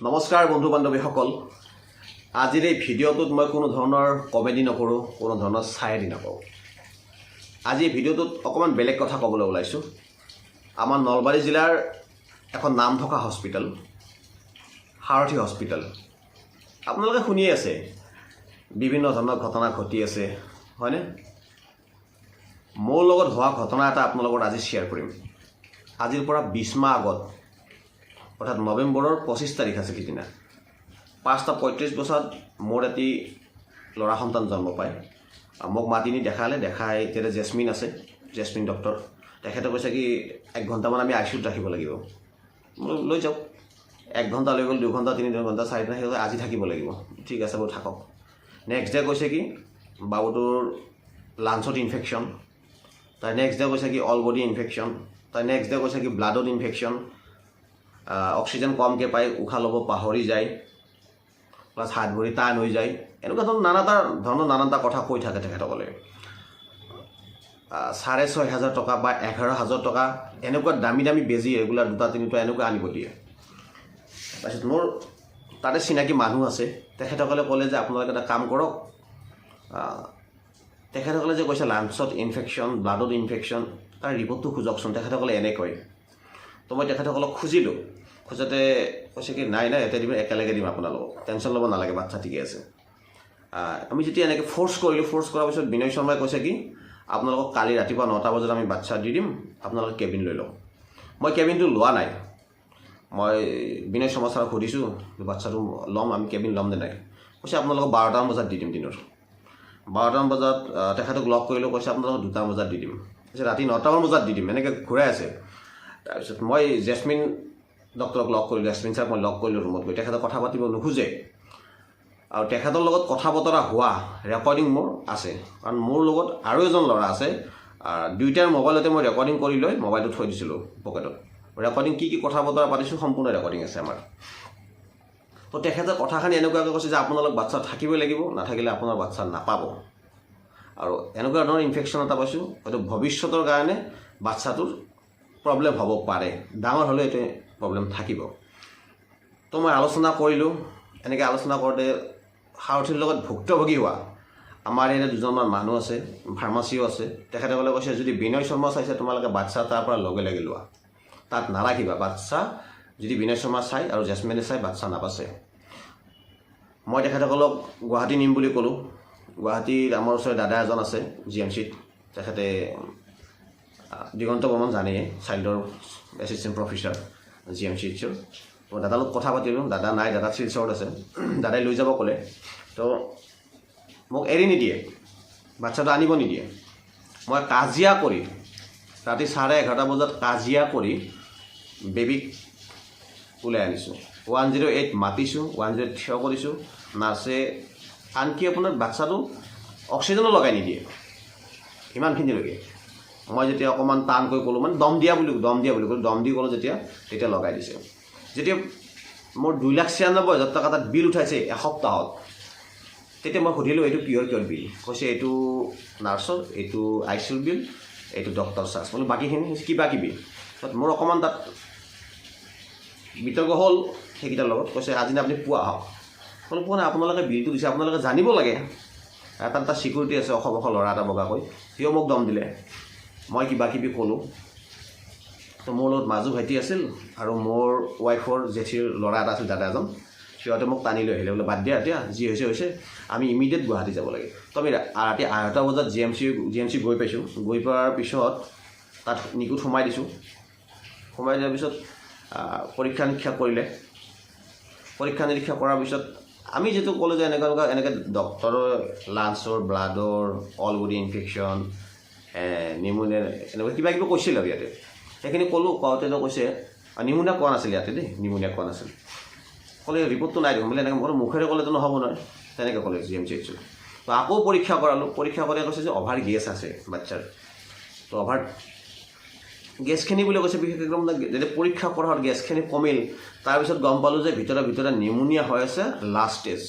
নমস্কাৰ বন্ধু বান্ধৱীসকল, আজিৰ এই ভিডিঅ'টোত মই কোনো ধৰণৰ কমেডি নকৰোঁ, কোনো ধৰণৰ চায়েৰি নকৰোঁ। আজি এই ভিডিঅ'টোত অকণমান বেলেগ কথা ক'বলৈ ওলাইছোঁ। আমাৰ নলবাৰী জিলাৰ এখন নাম থকা হস্পিটেল, সাৰথী হস্পিটেল, আপোনালোকে শুনিয়ে আছে, বিভিন্ন ধৰণৰ ঘটনা ঘটি আছে, হয়নে? মোৰ লগত হোৱা ঘটনা এটা আপোনালোকৰ আজি শ্বেয়াৰ কৰিম। আজিৰ পৰা 20 মাহ আগত, অৰ্থাৎ নৱেম্বৰৰ 25 তাৰিখ আছিল সিদিনা, 5:35 বজাত মোৰ এটি ল'ৰা সন্তান জন্ম পায়। মোক মাতি নি দেখাই তেতিয়া জেচমিন আছে, জেচমিন ডক্টৰ, তেখেতে কৈছে কি 1 ঘণ্টামান আমি আইচিউত ৰাখিব লাগিব। লৈ যাওক, 1 ঘণ্টা লৈ গ'ল, 2 ঘণ্টা, 3 ঘণ্টা, 4 ঘণ্টা, আজি থাকিব লাগিব। ঠিক আছে বাৰু, থাকক। নেক্সট ডে কৈছে কি বাবুটোৰ লাঞ্চত ইনফেকশ্যন, তাৰ নেক্সট ডে কৈছে কি অল বডি ইনফেকশ্যন, তাৰ নেক্সট ডে কৈছে কি ব্লাডত ইনফেকশ্যন, অক্সিজেন কমকৈ পায়, উশাহ ল'ব পাহৰি যায়, প্লাছ হাত ভৰি টান হৈ যায়, এনেকুৱা নানানটা কথা কৈ থাকে তেখেতসকলে। 6,500 টকা বা 11,000 টকা এনেকুৱা দামী বেজী ৰেগুলাৰ 2-3টা এনেকুৱা আনিব দিয়ে। তাৰপিছত মোৰ তাতে চিনাকি মানুহ আছে, তেখেতসকলে ক'লে যে আপোনালোকে এটা কাম কৰক, তেখেতসকলে যে কৈছে লাঞ্চত ইনফেকশ্যন, ব্লাডত ইনফেকশ্যন, তাৰ ৰিপৰ্টটো খোজকচোন, তেখেতসকলে এনে কয়। তো মই তেখেতসকলক খুজিলোঁ, খোজোতে কৈছে কি নাই এতিয়া দিম, একেলগে দিম আপোনালোকক, টেনশ্যন ল'ব নালাগে, বাচ্চা ঠিকে আছে। আমি যেতিয়া এনেকৈ ফ'ৰ্চ কৰাৰ পিছত বিনয় শৰ্মাই কৈছে কি আপোনালোকক কালি ৰাতিপুৱা 9টা বজাত আমি বাচ্চা দি দিম, আপোনালোকে কেবিন লৈ লওক। মই কেবিনটো লোৱা নাই, মই বিনয় শৰ্মা ছাৰক সুধিছোঁ বাচ্চাটো ল'ম, আমি কেবিন ল'ম নে নাই। কৈছে আপোনালোকক 12টামান বজাত দি দিম, দিনৰ 12টামান বজাত তেখেতক লগ কৰিলোঁ, কৈছে আপোনালোকক 2টামান বজাত দি দিম, কৈছে ৰাতি 9টামান বজাত দি দিম, এনেকৈ ঘূৰাই আছে। তাৰপিছত মই জেচমিন ডক্টৰক লগ কৰিলোঁ, জেচমিন ছাৰক মই লগ কৰিলোঁ ৰুমত গৈ, তেখেতে কথা পাতিব নোখোজে। আৰু তেখেতৰ লগত কথা বতৰা হোৱা ৰেকৰ্ডিং মোৰ আছে, কাৰণ মোৰ লগত আৰু এজন ল'ৰা আছে, 2টাৰ মোবাইলতে মই ৰেকৰ্ডিং কৰি লৈ মোবাইলটো থৈ দিছিলোঁ পকেটত। ৰেকৰ্ডিং কি কথা বতৰা পাতিছোঁ সম্পূৰ্ণ ৰেকৰ্ডিং আছে আমাৰ। তো তেখেতে কথাখিনি এনেকুৱাকৈ কৈছে যে আপোনালোক বাচ্চা থাকিবই লাগিব, নাথাকিলে আপোনাৰ বাচ্চা নাপাব। আৰু এনেকুৱা ধৰণৰ ইনফেকশ্যন এটা পাইছোঁ, হয়তো ভৱিষ্যতৰ কাৰণে বাচ্চাটোৰ প্ৰব্লেম হ'ব পাৰে, ডাঙৰ হ'লে এইটো প্ৰব্লেম থাকিব। তো মই আলোচনা কৰিলোঁ, এনেকৈ আলোচনা কৰোঁতে সাৰথীৰ লগত ভুক্তভোগী হোৱা আমাৰ ইয়াতে 2জনমান মানুহ আছে, ফাৰ্মাচীও আছে, তেখেতসকলে কৈছে যদি বিনয় শৰ্মা চাইছে তোমালোকে বাচ্চা তাৰ পৰা লগে লগে লোৱা, তাত নাৰাখিবা বাচ্চা, যদি বিনয় শৰ্মা চাই আৰু জেচমিনে চাই বাচ্চা নাপাছে। মই তেখেতসকলক গুৱাহাটী নিম বুলি ক'লোঁ। গুৱাহাটীত আমাৰ ওচৰত দাদা এজন আছে GMCত, তেখেতে দিগন্ত বৰ্মন জানেই, চাইল্ডৰ এছিষ্টেণ্ট প্ৰফেচাৰ GMCৰ। তো দাদাৰ লগত কথা পাতিলোঁ, দাদা নাই, দাদা শিলচৰত আছে, দাদাই লৈ যাব ক'লে। তো মোক এৰি নিদিয়ে, বাচ্চাটো আনিব নিদিয়ে। মই কাজিয়া কৰি ৰাতি 11:30 বজাত কাজিয়া কৰি বেবীক ওলাই আনিছোঁ। 108 মাতিছোঁ, 108 থিয় কৰিছোঁ, নাৰ্ছে আনকি আপোনাৰ বাচ্চাটো অক্সিজেনো লগাই নিদিয়ে, ইমানখিনিলৈকে। মই যেতিয়া অকণমান টানকৈ ক'লোঁ, মানে দম দিয়া বুলি ক'লোঁ, দম দি ক'লোঁ তেতিয়া লগাই দিছে। যেতিয়া মোৰ 2,96,000 টকা তাত বিল উঠাইছে এসপ্তাহত, তেতিয়া মই সুধিলোঁ এইটো কিহৰ বিল? কৈছে এইটো নাৰ্ছৰ, এইটো ICUৰ বিল, এইটো ডক্টৰ চাৰ্জ। বোলো বাকীখিনি কিবাকিবি। মোৰ অকণমান তাত বিতৰ্ক হ'ল সেইকেইটাৰ লগত। কৈছে আজি আপুনি পুৱা আহক। বোলো পোৱা নাই, আপোনালোকে বিলটো দিছে, আপোনালোকে জানিব লাগে। এটা চিকিউৰিটি আছে, অশ ল'ৰা এটা বগাকৈ, সিও মোক দম দিলে, মই কিবাকিবি ক'লোঁ। তো মোৰ লগত মাজু ভাইটি আছিল আৰু মোৰ ৱাইফৰ জেঠীৰ ল'ৰা এটা আছিল, দাদা এজন, সিহঁতে মোক টানি লৈ আহিলে, বোলে বাদ দিয়া, এতিয়া যি হৈছে, আমি ইমিডিয়েট গুৱাহাটী যাব লাগে। তো আমি ৰাতি 8টা বজাত GMC গৈ পাইছোঁ। গৈ পোৱাৰ পিছত তাত নিকুত সোমাই দিছোঁ। সোমাই দিয়াৰ পিছত পৰীক্ষা নিৰীক্ষা কৰিলে। পৰীক্ষা নিৰীক্ষা কৰাৰ পিছত আমি যিটো ক'লোঁ যে এনেকৈ ডক্টৰৰ লাঞ্চৰ, ব্লাডৰ, অল বডি ইনফেকশ্যন, নিউম'নিয়া, এনেকুৱা কিবাকিবি কৈছিল আৰু ইয়াতে। সেইখিনি ক'লোঁ, কওঁতেতো কৈছে নিউম'নিয়া কোৱা নাছিল ইয়াতে দেই, নিউম'নিয়া কোৱা নাছিল। ক'লে ৰিপৰ্টটো নাই দেখোন, বোলে এনেকৈ মই মুখেৰে ক'লেতো নহ'ব নহয়, তেনেকৈ ক'লে GMCH। তো আকৌ পৰীক্ষা কৰালোঁ, পৰীক্ষা কৰি কৈছে যে অভাৰ গেছ আছে বাচ্চাৰ। তো অভাৰ গেছখিনি বুলি কৈছে, বিশেষ একদম যেতিয়া পৰীক্ষা কৰা হ'ল গেছখিনি কমিল, তাৰপিছত গম পালোঁ যে ভিতৰে নিউম'নিয়া হৈ আছে, লাষ্ট ষ্টেজ,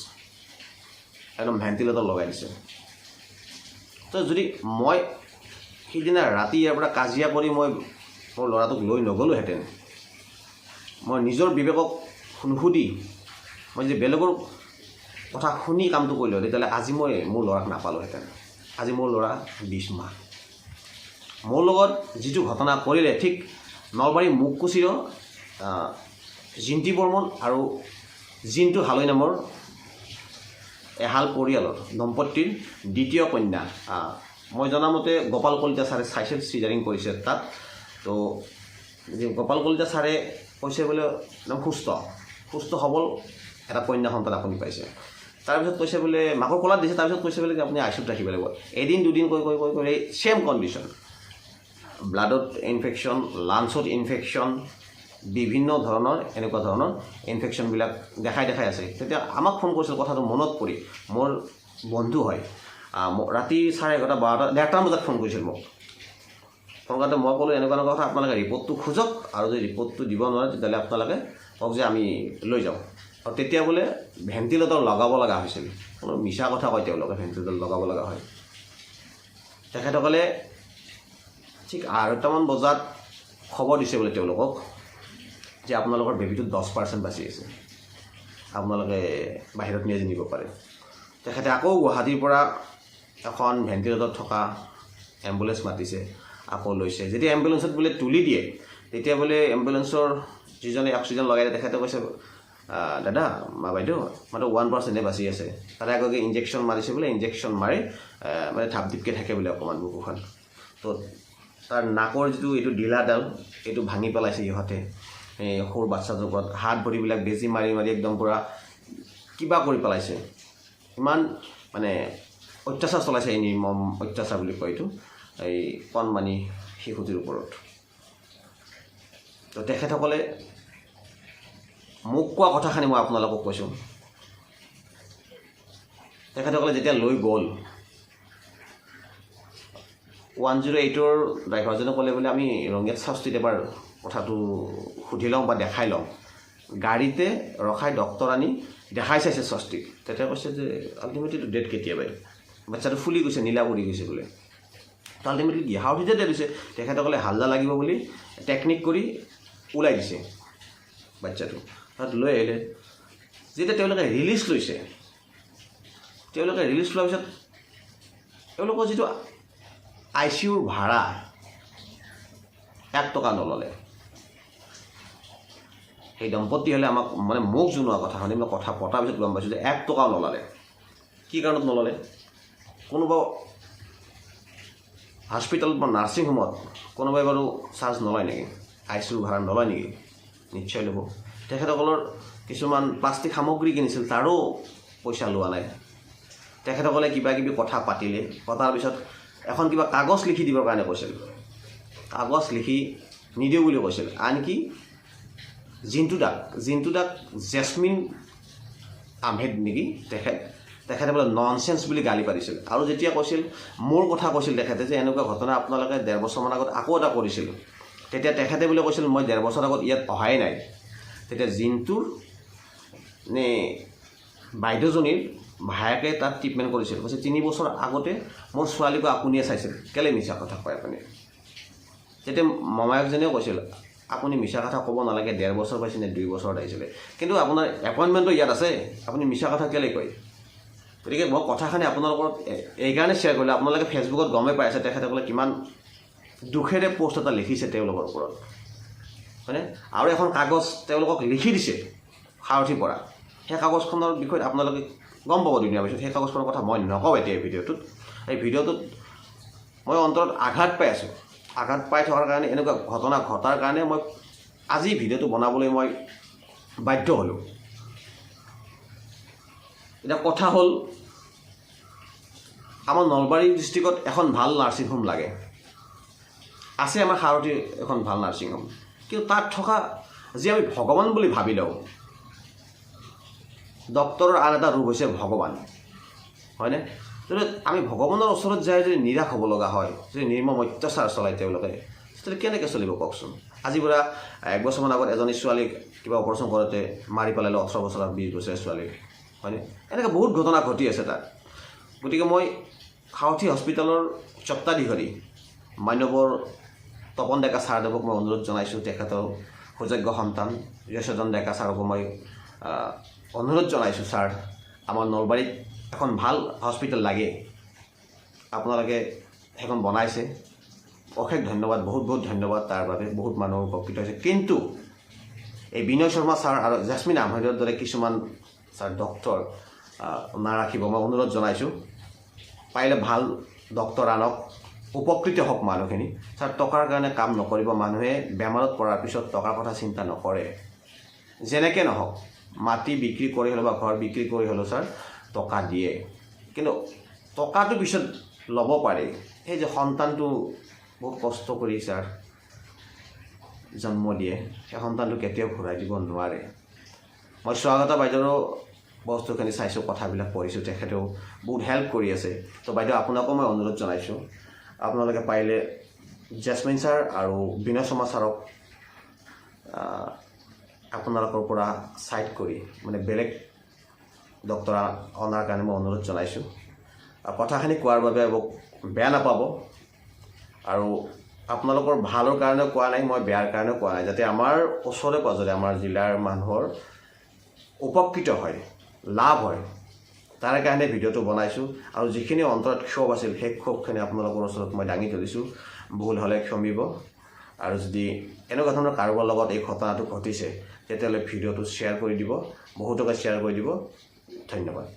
একদম ভেণ্টিলেটৰ লগাই দিছে। তো যদি মই সিদিনা ৰাতি ইয়াৰ পৰা কাজিয়া কৰি মই মোৰ ল'ৰাটোক লৈ নগ'লোহেঁতেন, মই নিজৰ বিবেকক নুসুধি মই যদি বেলেগৰ কথা শুনি কামটো কৰিলোঁ তেতিয়াহ'লে আজি মই মোৰ ল'ৰাক নাপালোঁহেঁতেন। আজি মোৰ ল'ৰা 20 মাহ। মোৰ লগত যিটো ঘটনা কৰিলে ঠিক নলবাৰী মুকুচিৰ জিন্তি বৰ্মন আৰু জিন্তু হালৈ নামৰ এহাল পৰিয়ালৰ দম্পতীৰ দ্বিতীয় কন্যা। মই জনামতে গোপাল কলিতা ছাৰে চাইছে, চিজাৰিং কৰিছে তাত। তো গোপাল কলিতা ছাৰে কৈছে বোলে একদম সুস্থ সবল এটা কন্যা সন্তান আপুনি পাইছে। তাৰপিছত কৈছে বোলে মাকৰ কলাত দিছে, তাৰপিছত কৈছে বোলে আপুনি আইচিউত ৰাখিব লাগিব। এদিন দুদিন কৈ ছেম কণ্ডিশ্যন, ব্লাডত ইনফেকশ্যন, লাঞ্চত ইনফেকশ্যন, বিভিন্ন ধৰণৰ এনেকুৱা ধৰণৰ ইনফেকশ্যনবিলাক দেখাই আছে। তেতিয়া আমাক ফোন কৰিছিল, কথাটো মনত পৰি মোৰ বন্ধু হয়, ৰাতি 11:30 12টা 1:30 বজাত ফোন কৰিছিল মোক। ফোন কৰোঁতে মই ক'লোঁ এনেকুৱা কথা, আপোনালোকে ৰিপৰ্টটো খোজক, আৰু যদি ৰিপৰ্টটো দিব নোৱাৰে তেতিয়াহ'লে আপোনালোকে কওক যে আমি লৈ যাওঁ। আৰু তেতিয়া বোলে ভেণ্টিলেটৰ লগাব লগা হৈছিল। মিছা কথা কয় তেওঁলোকে, ভেণ্টিলেটৰ লগাব লগা হয়। তেখেতসকলে ঠিক 2:30মান বজাত খবৰ দিছে বোলে তেওঁলোকক যে আপোনালোকৰ বেবীটোত 10% বাচি আছে, আপোনালোকে বাহিৰত নিয়ে নিব পাৰে। তেখেতে আকৌ গুৱাহাটীৰ পৰা এখন ভেণ্টিলেটৰত থকা এম্বুলেঞ্চ মাতিছে, আকৌ লৈছে। যেতিয়া এম্বুলেঞ্চত বোলে তুলি দিয়ে তেতিয়া বোলে এম্বুলেঞ্চৰ যিজনে অক্সিজেন লগাই দিয়ে তেখেতে কৈছে দাদা বাইদেউ মাত্ৰ 1%হে বাচি আছে। তাৰে আগতে ইনজেকশ্যন মাৰিছে বোলে, ইনজেকশ্যন মাৰি মানে ধাপ ধিপকৈ থাকে বোলে অকণমান বুকুখন। তো তাৰ নাকৰ যিটো এইটো ডিলাডাল এইটো ভাঙি পেলাইছে সিহঁতে। এই সৰু বাচ্ছাটোৰ ওপৰত হাত ভৰিবিলাক বেজী মাৰি একদম পূৰা কিবা কৰি পেলাইছে। ইমান মানে অত্যাচাৰ চলাইছে, এই নিৰ্মম অত্যাচাৰ বুলি কয় এইটো, এই কণমানি শিশুটিৰ ওপৰত। তো তেখেতসকলে মোক কোৱা কথাখিনি মই আপোনালোকক কৈছোঁ। তেখেতসকলে যেতিয়া লৈ গ'ল, 108ৰ ড্ৰাইভাৰজনে ক'লে বোলে আমি ৰঙিয়াত চাউস্থিত এবাৰ কথাটো সুধি লওঁ বা দেখাই লওঁ। গাড়ীতে ৰখাই ডক্তৰ আনি দেখাই চাইছে ষষ্ঠীক। তেতিয়া কৈছে যে আল্টিমেটলি ডেট কেতিয়াবাই, বাচ্ছাটো ফুলি গৈছে, নীলা পৰি গৈছে বোলে। তো আল্টিমেটলি হাউঠিতে ডেট হৈছে। তেখেতসকলে হাল্লা লাগিব বুলি টেকনিক কৰি ওলাই দিছে বাচ্ছাটো। তাত লৈ আহিলে, যেতিয়া তেওঁলোকে ৰিলিজ লৈছে, তেওঁলোকে ৰিলিজ লোৱাৰ পিছত তেওঁলোকৰ যিটো ICUৰ ভাড়া 1 টকা নল'লে। সেই দম্পতি হ'লে আমাক মানে মোক জনোৱা কথা শুনি মই কথা পতাৰ পিছত গম পাইছোঁ যে 1 টকাও নল'লে। কি কাৰণত নল'লে? কোনোবা হস্পিটেল বা নাৰ্ছিং হোমত কোনোবাই বাৰু চাৰ্জ নলয় নেকি? ICUৰ ভাড়া নলয় নেকি? নিশ্চয় ল'ব। তেখেতসকলৰ কিছুমান প্লাষ্টিক সামগ্ৰী কিনিছিল, তাৰো পইচা লোৱা নাই। তেখেতসকলে কিবা কিবি কথা পাতিলে, পতাৰ পিছত এখন কিবা কাগজ লিখি দিবৰ কাৰণে কৈছিল। কাগজ লিখি নিদিওঁ বুলি কৈছিল। আনকি জিন্তু দাক জেচমিন আহমেদ নেকি তেখেতে বোলে ননচেন্স বুলি গালি পাৰিছিল। আৰু যেতিয়া কৈছিল, মোৰ কথা কৈছিল তেখেতে যে এনেকুৱা ঘটনা আপোনালোকে 1.5 বছৰমান আগত আকৌ এটা কৰিছিল, তেতিয়া তেখেতে বোলে কৈছিল মই 1.5 বছৰ আগত ইয়াত অহাই নাই। তেতিয়া জিন্তুৰ নে বাইদেউজনীৰ ভায়েকে তাত ট্ৰিটমেণ্ট কৰিছিল। কৈছে 3 বছৰ আগতে মোৰ ছোৱালীকো আপুনিয়ে চাইছিল, কেলৈ মিছা কথা কয় আপুনি? তেতিয়া মমায়কজনেও কৈছিল আপুনি মিছা কথা ক'ব নালাগে, 1.5 বছৰ পাইছে নে 2 বছৰত আহিছিলে, কিন্তু আপোনাৰ এপইণ্টমেণ্টটো ইয়াত আছে, আপুনি মিছা কথা কেলৈ কয়? গতিকে মই কথাখিনি আপোনালোকৰ এইকাৰণে শ্বেয়াৰ কৰিলোঁ, আপোনালোকে ফেচবুকত গমেই পাই আছে তেখেতসকলে কিমান দুখেৰে পোষ্ট এটা লিখিছে তেওঁলোকৰ ওপৰত, হয়নে? আৰু এখন কাগজ তেওঁলোকক লিখি দিছে সাৰথিৰ পৰা। সেই কাগজখনৰ বিষয়ত আপোনালোকে গম পাব দুদিনৰ পিছত। সেই কাগজখনৰ কথা মই নকওঁ এতিয়া এই ভিডিঅ'টোত। এই ভিডিঅ'টোত মই অন্তৰত আঘাত পাই আছোঁ। আঘাত পাই থকাৰ কাৰণে, এনেকুৱা ঘটনা ঘটাৰ কাৰণে মই আজি ভিডিঅ'টো বনাবলৈ মই বাধ্য হ'লোঁ। এতিয়া কথা হ'ল, আমাৰ নলবাৰী ডিষ্ট্ৰিক্টত এখন ভাল নাৰ্ছিং হোম লাগে। আছে আমাৰ সাৰথি এখন ভাল নাৰ্ছিং হোম, কিন্তু তাত থকা যি আমি ভগৱান বুলি ভাবি লওঁ, ডক্তৰৰ আন এটা ৰূপ হৈছে ভগৱান, হয়নে? যদি আমি ভগৱানৰ ওচৰত যাই যদি নিৰাশ হ'ব লগা হয়, যদি নিৰ্মম অত্যাচাৰ চলায় তেওঁলোকে, তেতিয়াহ'লে কেনেকৈ চলিব কওকচোন? আজি পৰা 1 বছৰমান আগত এজনী ছোৱালীক কিবা অপাৰেশ্যন কৰোঁতে মাৰি পেলালে, 18 বছৰ 20 বছৰীয়া ছোৱালীক, হয়নে? এনেকৈ বহুত ঘটনা ঘটি আছে তাত। গতিকে মই সাৰথি হস্পিটেলৰ স্বত্বাধিকাৰী মান্যবৰ তপন ডেকা ছাৰদেৱক মই অনুৰোধ জনাইছোঁ, তেখেতৰ সুযোগ্য সন্তান যশোধন ডেকা ছাৰকো মই অনুৰোধ জনাইছোঁ ছাৰ, আমাৰ নলবাৰীত এখন ভাল হস্পিটেল লাগে, আপোনালোকে সেইখন বনাইছে, অশেষ ধন্যবাদ, বহুত বহুত ধন্যবাদ তাৰ বাবে, বহুত মানুহ উপকৃত হৈছে। কিন্তু এই বিনয় শৰ্মা ছাৰ আৰু জেচমিন আহমেদৰ দৰে কিছুমান ছাৰ ডক্তৰ নাৰাখিব, মই অনুৰোধ জনাইছোঁ। পাৰিলে ভাল ডক্তৰ আনক, উপকৃত হওক মানুহখিনি। ছাৰ টকাৰ কাৰণে কাম নকৰিব, মানুহে বেমাৰত পৰাৰ পিছত টকাৰ কথা চিন্তা নকৰে। যেনেকৈ নহওক মাটি বিক্ৰী কৰি হ'লেও বা ঘৰ বিক্ৰী কৰি হ'লেও ছাৰ টকা দিয়ে, কিন্তু টকাটো পিছত ল'ব পাৰে। সেই যে সন্তানটো বহুত কষ্ট কৰি ছাৰ জন্ম দিয়ে, সেই সন্তানটো কেতিয়াও ঘূৰাই দিব নোৱাৰে। মই স্বাগতা বাইদেউৰো বস্তুখিনি চাইছোঁ, কথাবিলাক পঢ়িছোঁ, তেখেতেও বহুত হেল্প কৰি আছে। তো বাইদেউ আপোনাকো মই অনুৰোধ জনাইছোঁ, আপোনালোকে পাৰিলে জেচমিন ছাৰ আৰু বিনয় শৰ্মা ছাৰক আপোনালোকৰ পৰা ছাইড কৰি মানে বেলেগ ডক্তৰ অনাৰ কাৰণে মই অনুৰোধ জনাইছোঁ। কথাখিনি কোৱাৰ বাবে মোক বেয়া নাপাব, আৰু আপোনালোকৰ ভালৰ কাৰণেও কোৱা নাই, মই বেয়াৰ কাৰণেও কোৱা নাই, যাতে আমাৰ ওচৰে পাঁজৰে আমাৰ জিলাৰ মানুহৰ উপকৃত হয়, লাভ হয়, তাৰ কাৰণে ভিডিঅ'টো বনাইছোঁ। আৰু যিখিনি অন্তৰত ক্ষোভ আছিল সেই ক্ষোভখিনি আপোনালোকৰ ওচৰত মই দাঙি ধৰিছোঁ। ভুল হ'লে ক্ষমিব, আৰু যদি এনেকুৱা ধৰণৰ কাৰোবাৰ লগত এই ঘটনাটো ঘটিছে তেতিয়াহ'লে ভিডিঅ'টো শ্বেয়াৰ কৰি দিব, বহুতকে শ্বেয়াৰ কৰি দিব। ধন্যবাদ।